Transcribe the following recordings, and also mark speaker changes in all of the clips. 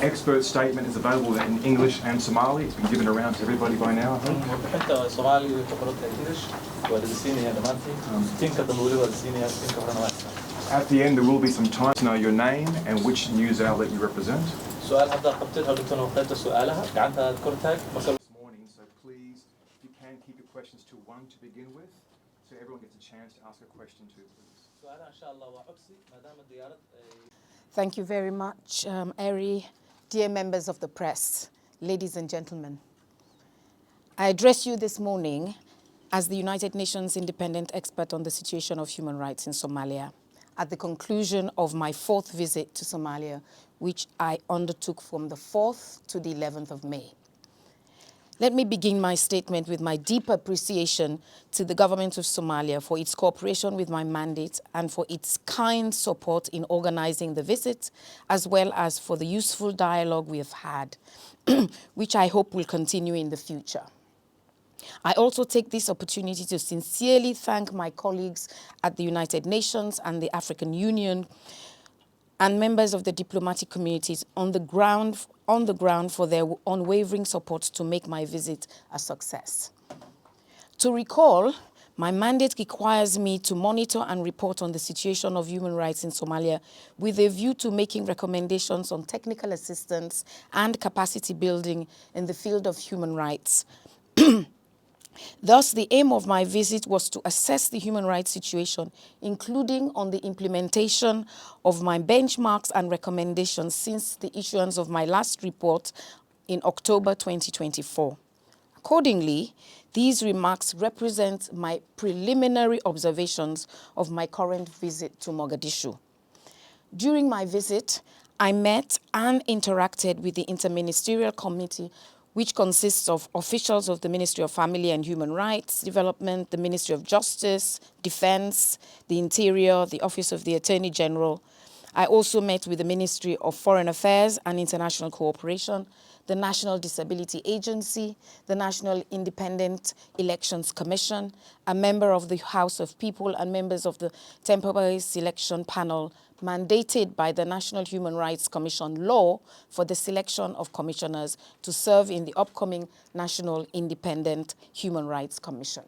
Speaker 1: expert statement is available in English and Somali. It's been given around to everybody by now, I think. At the end, there will be some time to know your name and which news outlet you represent. This morning, so please, if you can, keep your questions to one to begin with, so everyone gets a chance to ask a question too, please.
Speaker 2: Thank you very much, Eri. Dear members of the press, ladies and gentlemen, I address you this morning as the United Nations independent expert on the situation of human rights in Somalia at the conclusion of my 4th visit to Somalia, which I undertook from the 4th to the 11th of May. Let me begin my statement with my deep appreciation to the government of Somalia for its cooperation with my mandate and for its kind support in organizing the visit, as well as for the useful dialogue we have had, which I hope will continue in the future. I also take this opportunity to sincerely thank my colleagues at the United Nations and the African Union and members of the diplomatic communities on the ground for their unwavering support to make my visit a success. To recall, my mandate requires me to monitor and report on the situation of human rights in Somalia with a view to making recommendations on technical assistance and capacity building in the field of human rights. Thus, the aim of my visit was to assess the human rights situation, including on the implementation of my benchmarks and recommendations since the issuance of my last report in October 2024. Accordingly, these remarks represent my preliminary observations of my current visit to Mogadishu. During my visit, I met and interacted with the Interministerial Committee, which consists of officials of the Ministry of Family and Human Rights Development, the Ministry of Justice, Defense, the Interior, the Office of the Attorney General. I also met with the Ministry of Foreign Affairs and International Cooperation, the National Disability Agency, the National Independent Elections Commission, a member of the House of People and members of the Temporary Selection Panel mandated by the National Human Rights Commission law for the selection of commissioners to serve in the upcoming National Independent Human Rights Commission.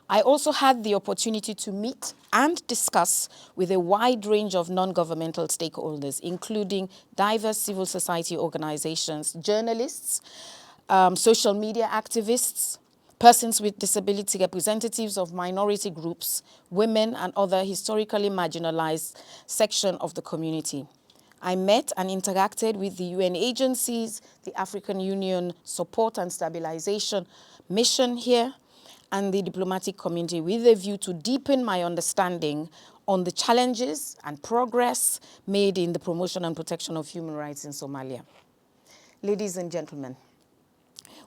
Speaker 2: I also had the opportunity to meet and discuss with a wide range of non-governmental stakeholders, including diverse civil society organizations, journalists, social media activists, persons with disability, representatives of minority groups, women, and other historically marginalized sections of the community. I met and interacted with the UN agencies, the African Union Support and Stabilization Mission here, and the diplomatic community with a view to deepen my understanding on the challenges and progress made in the promotion and protection of human rights in Somalia. Ladies and gentlemen,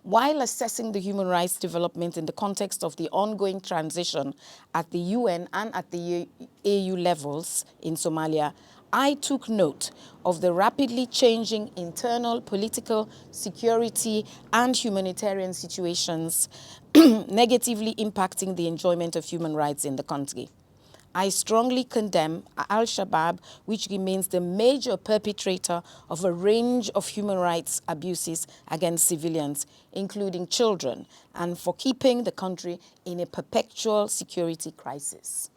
Speaker 2: while assessing the human rights development in the context of the ongoing transition at the UN and at the AU levels in Somalia, I took note of the rapidly changing internal political, security, and humanitarian situations negatively impacting the enjoyment of human rights in the country. I strongly condemn Al-Shabaab, which remains the major perpetrator of a range of human rights abuses against civilians, including children, and for keeping the country in a perpetual security crisis.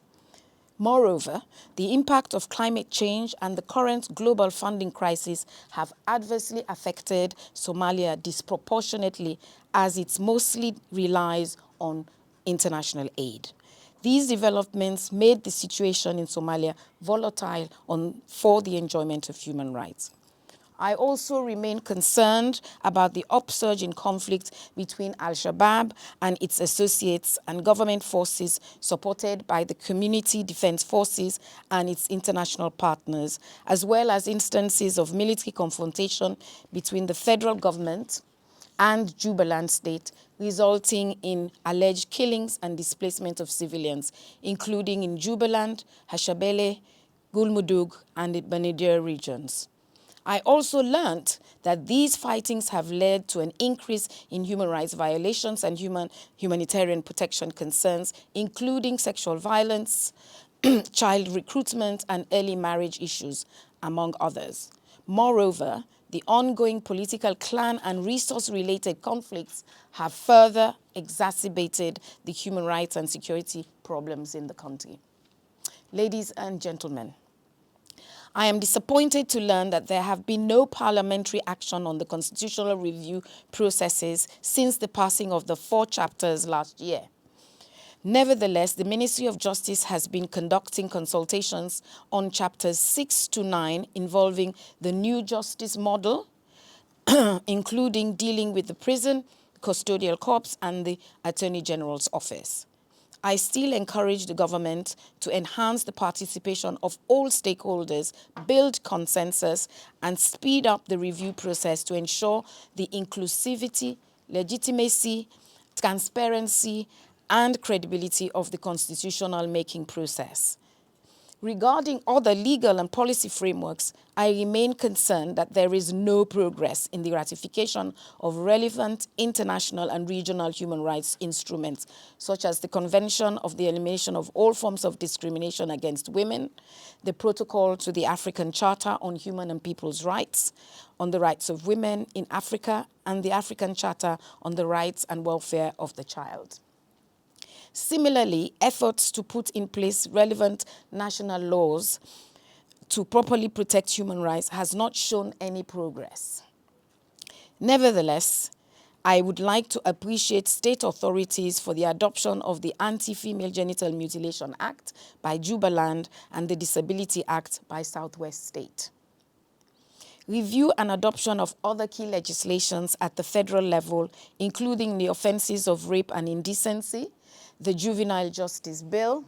Speaker 2: Moreover, the impact of climate change and the current global funding crisis have adversely affected Somalia disproportionately, as it mostly relies on international aid. These developments made the situation in Somalia volatile for the enjoyment of human rights. I also remain concerned about the upsurge in conflict between Al-Shabaab and its associates and government forces supported by the community defense forces and its international partners, as well as instances of military confrontation between the federal government and Jubaland state, resulting in alleged killings and displacement of civilians, including in Jubaland, Hashabele, Gulmudug, and the Banidir regions. I also learned that these fightings have led to an increase in human rights violations and humanitarian protection concerns, including sexual violence, child recruitment, and early marriage issues, among others. Moreover, the ongoing political clan and resource-related conflicts have further exacerbated the human rights and security problems in the country. Ladies and gentlemen, I am disappointed to learn that there have been no parliamentary action on the constitutional review processes since the passing of the 4 chapters last year. Nevertheless, the Ministry of Justice has been conducting consultations on chapters 6 to 9 involving the new justice model, including dealing with the prison, custodial corps, and the Attorney General's office. I still encourage the government to enhance the participation of all stakeholders, build consensus, and speed up the review process to ensure the inclusivity, legitimacy, transparency, and credibility of the constitutional making process. Regarding other legal and policy frameworks, I remain concerned that there is no progress in the ratification of relevant international and regional human rights instruments, such as the Convention of the Elimination of All Forms of Discrimination Against Women, the Protocol to the African Charter on Human and People's Rights, on the Rights of Women in Africa, and the African Charter on the Rights and Welfare of the Child. Similarly, efforts to put in place relevant national laws to properly protect human rights has not shown any progress. Nevertheless, I would like to appreciate state authorities for the adoption of the Anti-Female Genital Mutilation Act by Jubaland and the Disability Act by Southwest State. Review and adoption of other key legislations at the federal level, including the offenses of rape and indecency, the Juvenile Justice Bill,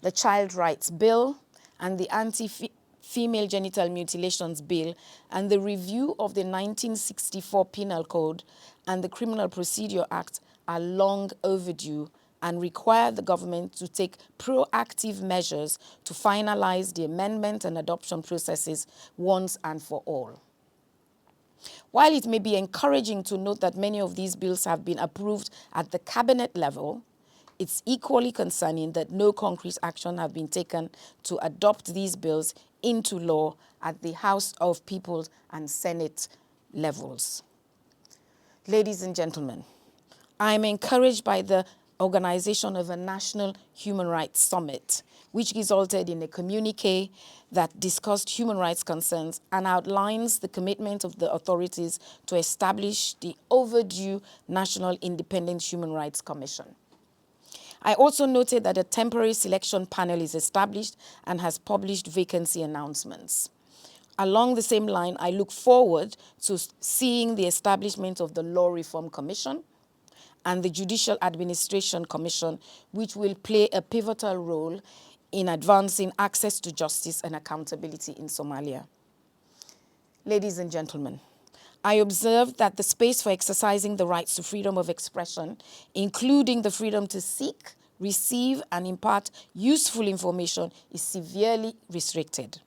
Speaker 2: the Child Rights Bill, and the Anti-Female Genital Mutilations Bill, and the review of the 1964 Penal Code and the Criminal Procedure Act are long overdue and require the government to take proactive measures to finalize the amendment and adoption processes once and for all. While it may be encouraging to note that many of these bills have been approved at the cabinet level, it's equally concerning that no concrete action have been taken to adopt these bills into law at the House of Peoples and Senate levels. Ladies and gentlemen, I am encouraged by the organization of a National Human Rights Summit, which resulted in a communique that discussed human rights concerns and outlines the commitment of the authorities to establish the overdue National Independent Human Rights Commission. I also noted that a temporary selection panel is established and has published vacancy announcements. Along the same line, I look forward to seeing the establishment of the Law Reform Commission and the Judicial Administration Commission, which will play a pivotal role in advancing access to justice and accountability in Somalia. Ladies and gentlemen, I observed that the space for exercising the rights to freedom of expression, including the freedom to seek, receive, and impart useful information, is severely restricted.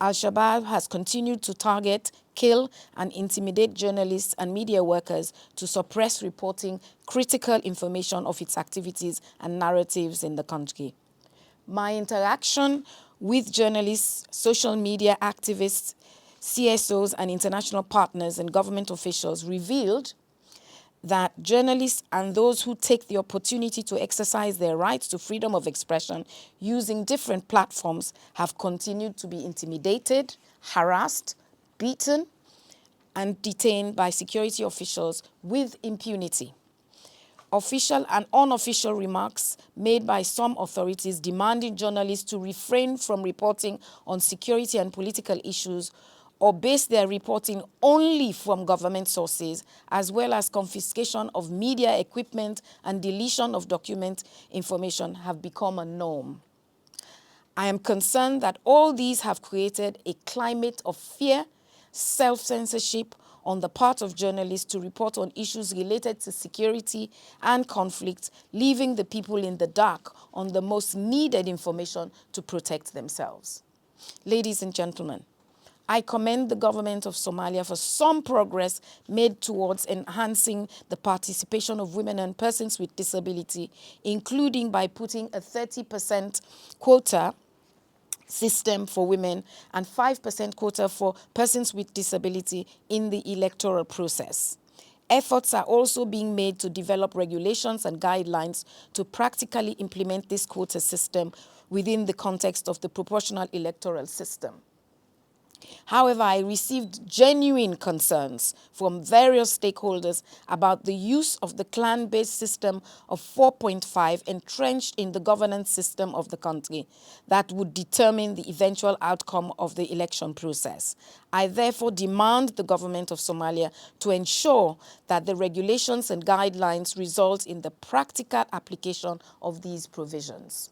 Speaker 2: Al-Shabaab has continued to target, kill, and intimidate journalists and media workers to suppress reporting critical information of its activities and narratives in the country. My interaction with journalists, social media activists, CSOs, and international partners and government officials revealed that journalists and those who take the opportunity to exercise their rights to freedom of expression using different platforms have continued to be intimidated, harassed, beaten, and detained by security officials with impunity. Official and unofficial remarks made by some authorities demanding journalists to refrain from reporting on security and political issues or base their reporting only from government sources, as well as confiscation of media equipment and deletion of document information, have become a norm. I am concerned that all these have created a climate of fear, self-censorship on the part of journalists to report on issues related to security and conflict, leaving the people in the dark on the most needed information to protect themselves. Ladies and gentlemen, I commend the government of Somalia for some progress made towards enhancing the participation of women and persons with disability, including by putting a 30% quota system for women, and 5% quota for persons with disability in the electoral process. Efforts are also being made to develop regulations and guidelines to practically implement this quota system within the context of the proportional electoral system. However, I received genuine concerns from various stakeholders about the use of the clan-based system of 4.5 entrenched in the governance system of the country that would determine the eventual outcome of the election process. I therefore demand the government of Somalia to ensure that the regulations and guidelines result in the practical application of these provisions.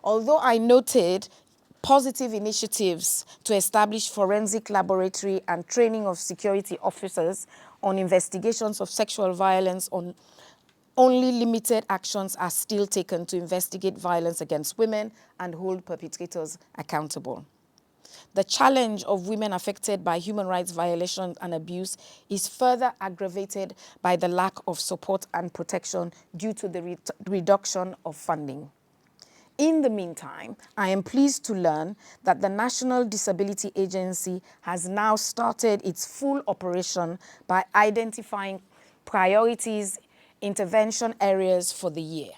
Speaker 2: Although I noted positive initiatives to establish forensic laboratory and training of security officers on investigations of sexual violence, only limited actions are still taken to investigate violence against women and hold perpetrators accountable. The challenge of women affected by human rights violations and abuse is further aggravated by the lack of support and protection due to the reduction of funding. In the meantime, I am pleased to learn that the National Disability Agency has now started its full operation by identifying priorities, intervention areas for the year.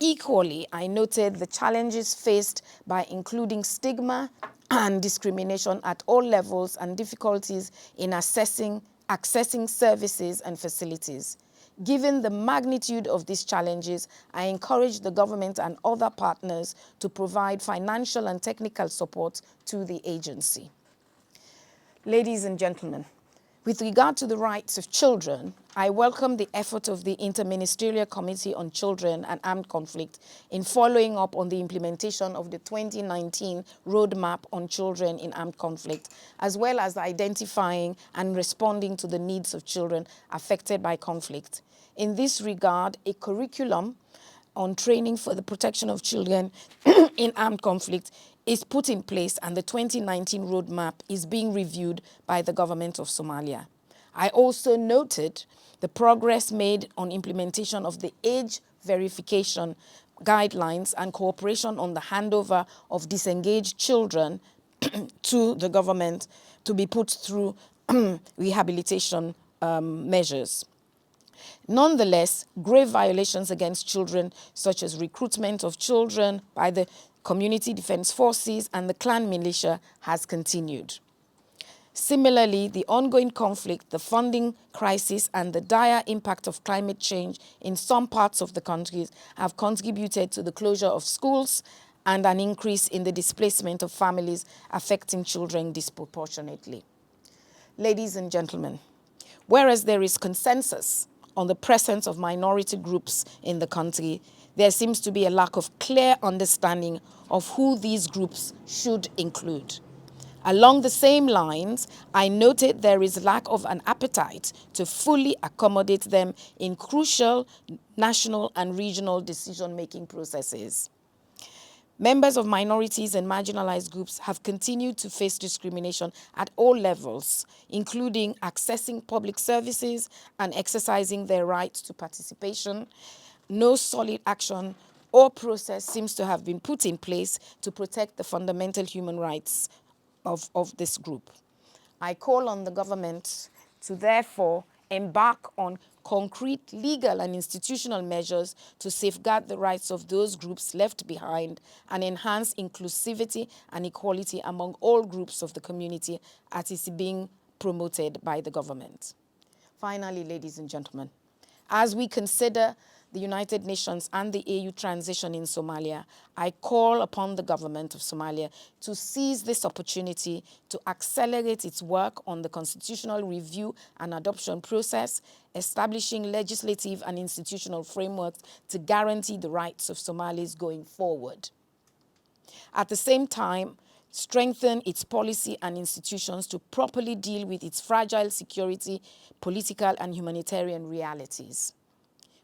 Speaker 2: Equally, I noted the challenges faced by including stigma and discrimination at all levels and difficulties in accessing services and facilities. Given the magnitude of these challenges, I encourage the government and other partners to provide financial and technical support to the agency. Ladies and gentlemen, with regard to the rights of children, I welcome the effort of the Interministerial Committee on Children and Armed Conflict in following up on the implementation of the 2019 Roadmap on Children in Armed Conflict, as well as identifying and responding to the needs of children affected by conflict. In this regard, a curriculum on training for the protection of children in armed conflict is put in place, and the 2019 roadmap is being reviewed by the government of Somalia. I also noted the progress made on implementation of the age verification guidelines and cooperation on the handover of disengaged children to the government to be put through rehabilitation measures. Nonetheless, grave violations against children, such as recruitment of children by the Community Defense Forces and the clan militia, has continued. Similarly, the ongoing conflict, the funding crisis, and the dire impact of climate change in some parts of the country have contributed to the closure of schools and an increase in the displacement of families, affecting children disproportionately. Ladies and gentlemen, whereas there is consensus on the presence of minority groups in the country, there seems to be a lack of clear understanding of who these groups should include. Along the same lines, I noted there is lack of an appetite to fully accommodate them in crucial national and regional decision-making processes. Members of minorities and marginalized groups have continued to face discrimination at all levels, including accessing public services and exercising their right to participation. No solid action or process seems to have been put in place to protect the fundamental human rights of this group. I call on the government to therefore embark on concrete legal and institutional measures to safeguard the rights of those groups left behind and enhance inclusivity and equality among all groups of the community as is being promoted by the government. Finally, ladies and gentlemen, as we consider the United Nations and the AU transition in Somalia, I call upon the government of Somalia to seize this opportunity to accelerate its work on the constitutional review and adoption process, establishing legislative and institutional frameworks to guarantee the rights of Somalis going forward. At the same time, strengthen its policy and institutions to properly deal with its fragile security, political, and humanitarian realities.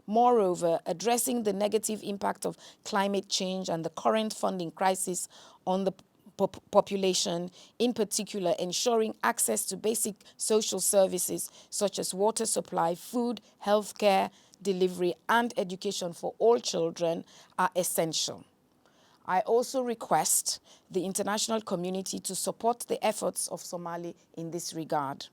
Speaker 2: Moreover, addressing the negative impact of climate change and the current funding crisis on the population, in particular ensuring access to basic social services such as water supply, food, healthcare, delivery, and education for all children are essential. I also request the international community to support the efforts of Somalia in this regard.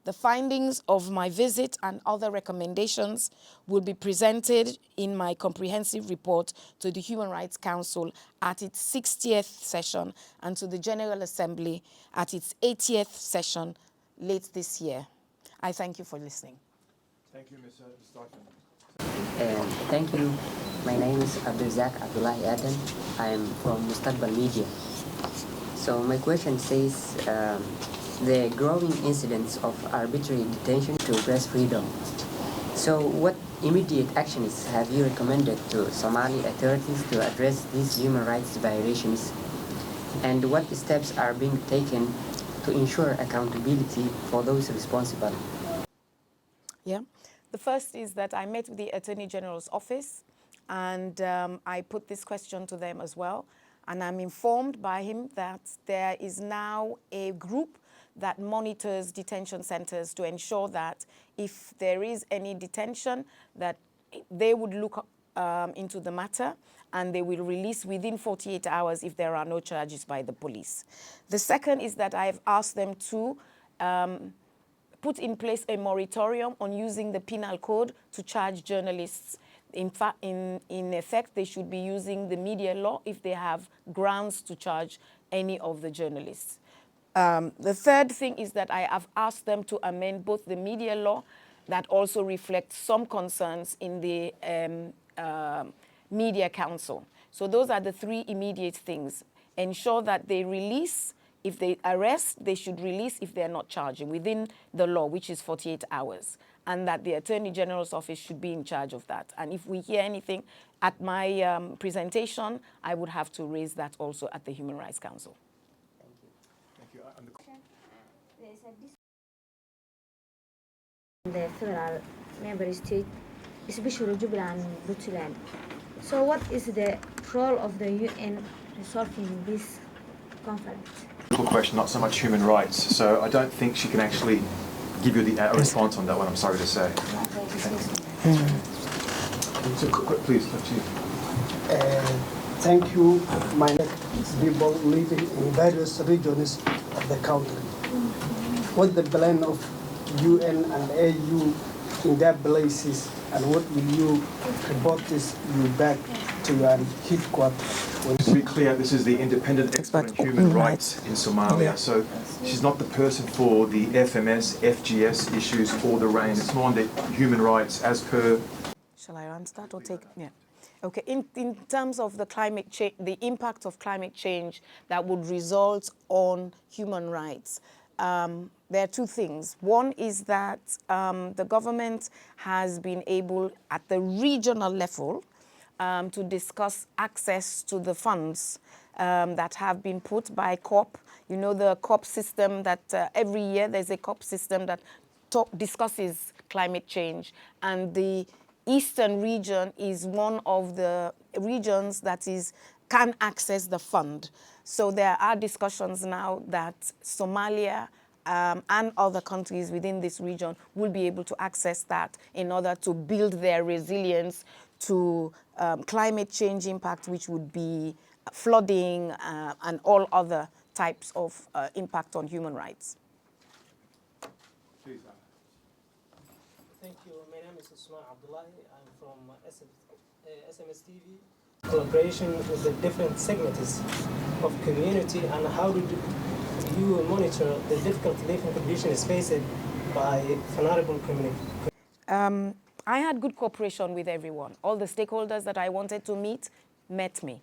Speaker 2: The findings of my visit and other recommendations will be presented in my comprehensive report to the Human Rights Council at its 60th session and to the General Assembly at its 80th session late this year. I thank you for listening.
Speaker 1: Thank you, Ms. Dyfan.
Speaker 3: Thank you. My name is Abdulrazak Abdullahi Adam. I am from Mustaqbal Media. So my question says, the growing incidence of arbitrary detention to press freedom. So what immediate actions have you recommended to Somali authorities to address these human rights violations? And what steps are being taken to ensure accountability for those responsible?
Speaker 2: Yeah. The first is that I met with the Attorney General's office and I put this question to them as well. And I'm informed by him that there is now a group that monitors detention centers to ensure that if there is any detention, that they would look into the matter and they will release within 48 hours if there are no charges by the police. The second is that I've asked them to put in place a moratorium on using the penal code to charge journalists. In fact, in effect, they should be using the media law if they have grounds to charge any of the journalists. The third thing is that I have asked them to amend both the media law that also reflects some concerns in the Media Council. So those are the three immediate things. Ensure that they release. If they arrest, they should release if they're not charging within the law, which is 48 hours. And that the Attorney General's office should be in charge of that. And if we hear anything at my presentation, I would have to raise that also at the Human Rights Council.
Speaker 4: The federal member state, especially Jubaland and Puntland. So what is the role of the UN resolving this conflict?
Speaker 1: Question, not so much human rights. So I don't think she can actually give you a response on that one, I'm sorry to say. So, please, up to you.
Speaker 5: Thank you. My people living in various regions of the country. What the plan of UN and AU in their places, and what will you report this you back to your headquarters?
Speaker 1: To be clear, this is the independent expert on human rights in Somalia. So she's not the person for the FMS, FGS issues or the RAIN. It's more on the human rights as per.
Speaker 2: Shall I answer that or take? Yeah. Okay. In terms of the climate change, the impact of climate change that would result on human rights. There are two things. One is that the government has been able, at the regional level, to discuss access to the funds that have been put by COP. You know, the COP system that every year there's a COP system that discusses climate change. And the Eastern region is one of the regions that can access the fund. So there are discussions now that Somalia and other countries within this region will be able to access that in order to build their resilience to climate change impact, which would be flooding and all other types of impact on human rights.
Speaker 1: Please,
Speaker 6: Thank you. My name is Usman Abdullahi. I'm from SMS TV. Collaboration with the different segments of community, and how do you monitor the difficult living conditions faced by vulnerable community?
Speaker 2: I had good cooperation with everyone. All the stakeholders that I wanted to meet met me.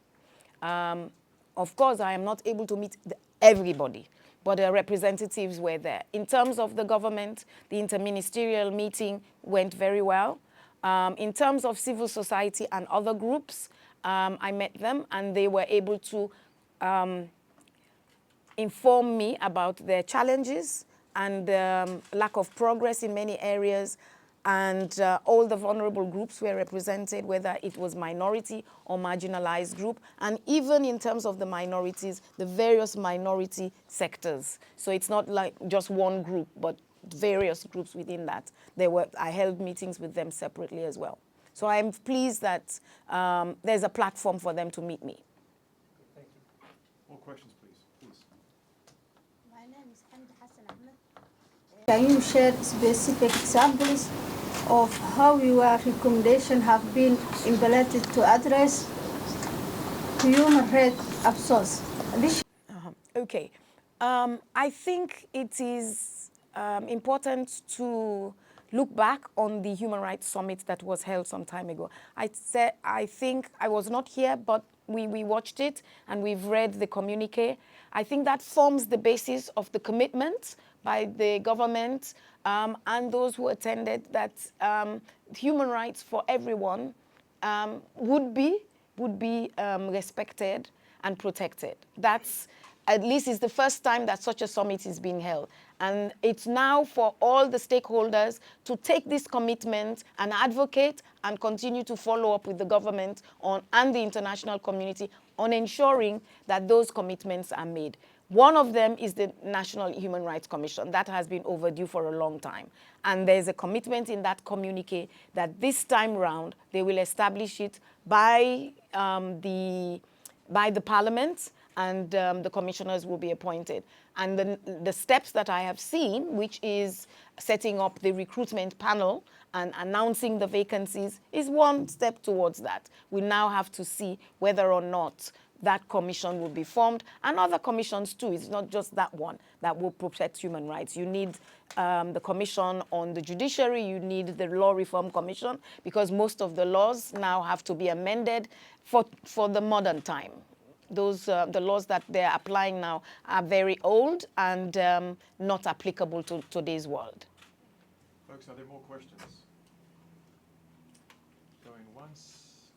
Speaker 2: Of course, I am not able to meet everybody, but the representatives were there. In terms of the government, the interministerial meeting went very well. In terms of civil society and other groups, I met them and they were able to inform me about their challenges and lack of progress in many areas. And all the vulnerable groups were represented, whether it was minority or marginalized group, and even in terms of the minorities, the various minority sectors. So it's not like just one group, but various groups within that. I held meetings with them separately as well. So I'm pleased that there's a platform for them to meet me.
Speaker 1: questions, please. Please.
Speaker 7: My name is Hamdi Hassan Ahmed. Can you share specific examples of how your recommendations have been implemented to address human rights abuses?
Speaker 2: Okay. I think it is important to look back on the Human Rights Summit that was held some time ago. I think I was not here, but we watched it and we've read the communique. I think that forms the basis of the commitment by the government and those who attended that human rights for everyone would be respected and protected. That's at least is the first time that such a summit is being held. And it's now for all the stakeholders to take this commitment and advocate and continue to follow up with the government and the international community on ensuring that those commitments are made. One of them is the National Human Rights Commission. That has been overdue for a long time. And there's a commitment in that communique that this time round, they will establish it by the parliament, and the commissioners will be appointed. And the steps that I have seen, which is setting up the recruitment panel and announcing the vacancies, is one step towards that. We now have to see whether or not that commission will be formed, and other commissions too. It's not just that one that will protect human rights. You need the commission on the judiciary, you need the law reform commission, because most of the laws now have to be amended for the modern time. Those the laws that they're applying now are very old and not applicable to today's world.
Speaker 1: Folks, are there more questions? Going once,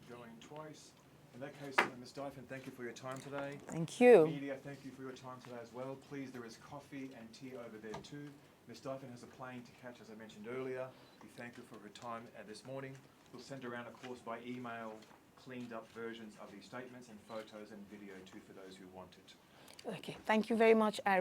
Speaker 1: going twice. In that case, Ms. Dyfan, thank you for your time today.
Speaker 2: Thank you.
Speaker 1: Media, thank you for your time today as well. Please, there is coffee and tea over there too. Ms. Dyfan has a plane to catch, as I mentioned earlier. We thank her for her time this morning. We'll send around, of course, by email, cleaned up versions of these statements and photos and video too for those who want it.
Speaker 2: Okay, thank you very much, Ari.